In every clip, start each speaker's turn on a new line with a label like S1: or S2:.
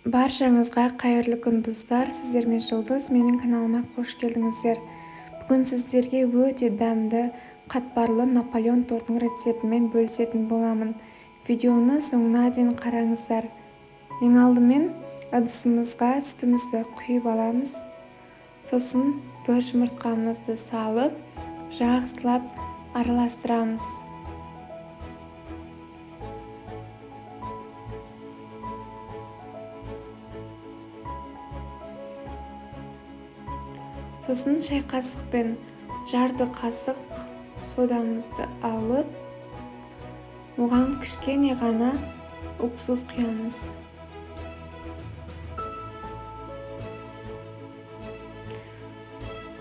S1: Баршаңызға қайырлы күн достар, сіздермен Жұлдыз, менің каналыма қош келдіңіздер. Бүгін сіздерге өте дәмді, қатпарлы Наполеон тортының рецептімен бөлісетін боламын. Видеоны соңына дейін қараңыздар. Ең алдымен ыдысымызға сүтімізді құйып аламыз. Сосын бір жұмыртқамызды салып, жақсылап араластырамыз. Сосын шай қасықпен жарты қасық содамызды алып, оған кішкене ғана уксус құямыз.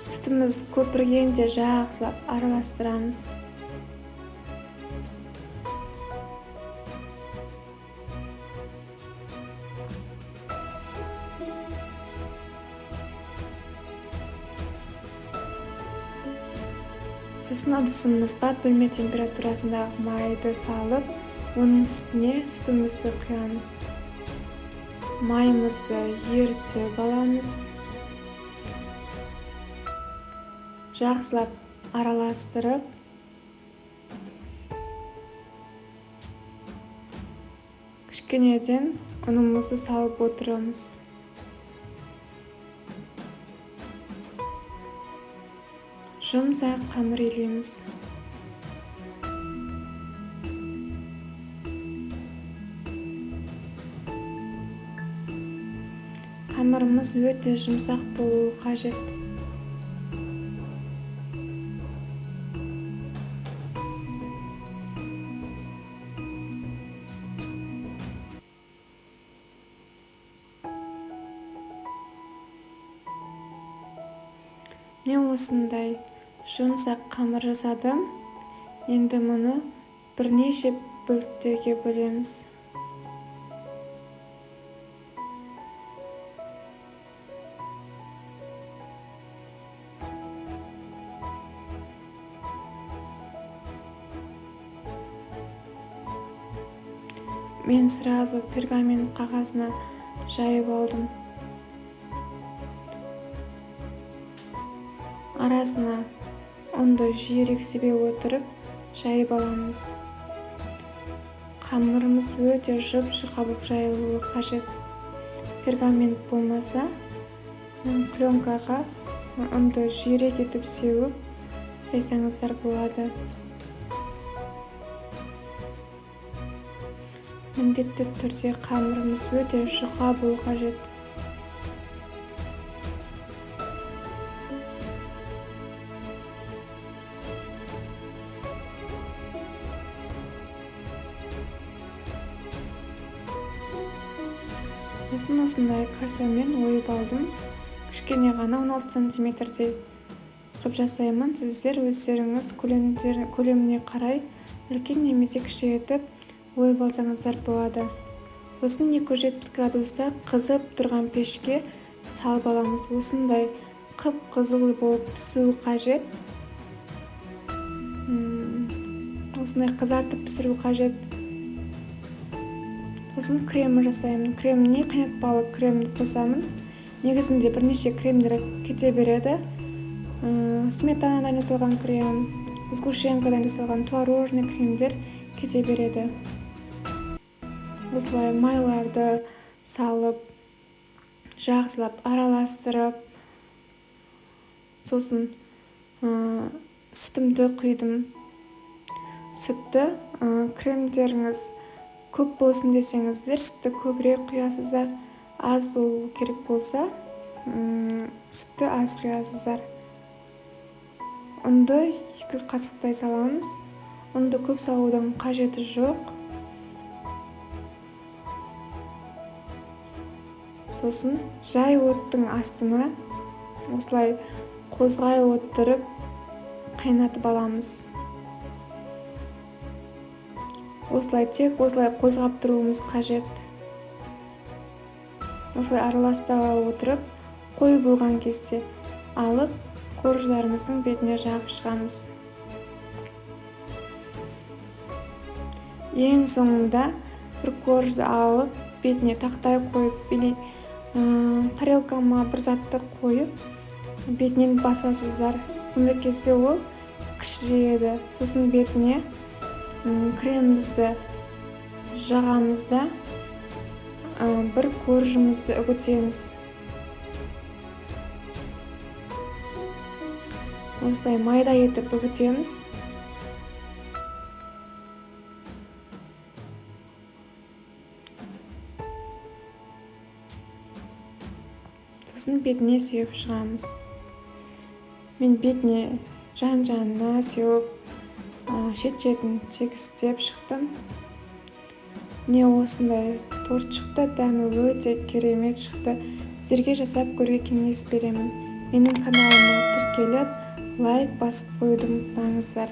S1: Сүтіміз көпіргенде жақсылап араластырамыз. Сосын ыдысымызға бөлме температурасындағы майды салып, оның үстіне сүтімізді құямыз. Майымызды ерітіп аламыз. Жақсылап араластырып, кішкенеден ұнымызды салып отырамыз. Жұмсақ қамыр илейміз. Қамырымыз өте жұмсақ болуы қажет. Мен осындай жұмсақ қамыр жасадым. Енді мұны бірнеше бөліктерге бөлеміз. Мен сразу пергамент қағазына жайып алдым. Арасына ұнды жиірек себе отырып жайып аламыз. Қамырымыз өте жып-жұқа болып жайылуы қажет. Пергамент болмаса, пленкаға ұнды жиірек етіп сеуіп жайсаңыздар болады. Міндетті түрде қамырымыз өте жұқа болуы қажет. Осындай картонмен ойып алдым. Кішкене ғана 16 сантиметрдей қып жасаймын. Сіздер өздеріңіз көлеміне қарай үлкен немесе кіші етіп ойып алсаңыздар болады. Сосын 270 градуста қызып тұрған пешке салып аламыз. Осындай қып-қызыл болып пісуі қажет. Осындай қызартып пісіру қажет. Сосын кремі жасаймын. Креміне қайнатпалы кремді қосамын. Негізінде бірнеше кремдер кете береді. Сметанадан жасалған крем, сгущенкадан жасалған творожный кремдер кете береді. Осылай майларды салып, жақсылап араластырып, сосын сүтімді құйдым. Сүтті кремдеріңіз көп болсын десеңіздер, сүтті көбірек құясыздар. Аз болу керек болса, сүтті аз құясыздар. Ұнды 2 қасықтай саламыз. Ұнды көп салудың қажеті жоқ. Сосын жай оттың астына осылай қозғай отырып қайнатып аламыз. Тек осылай қозғап тұруымыз қажет. Осылай араластыра отырып, қойып болған кезде алып, корждарымыздың бетіне жағып шығамыз. Ең соңында бір коржды алып бетіне тақтай қойып или тарелкама бір затты қойып бетінен басасыздар. Сондай кезде ол кішірейеді. Сосын бетіне кремімізді жағамыз да бір коржымызды үгітеміз. Осылай майда етіп үгітеміз. Сосын бетіне сеуіп шығамыз. Мен бетіне жан-жанына сеуіп, шет-шетін тегістеп шықтым. Міне осындай торт шықты, дәмі өте керемет шықты. Сіздерге жасап көруге кеңес беремін. Менің каналыма тіркеліп, лайк басып қоюды ұмытпаңыздар.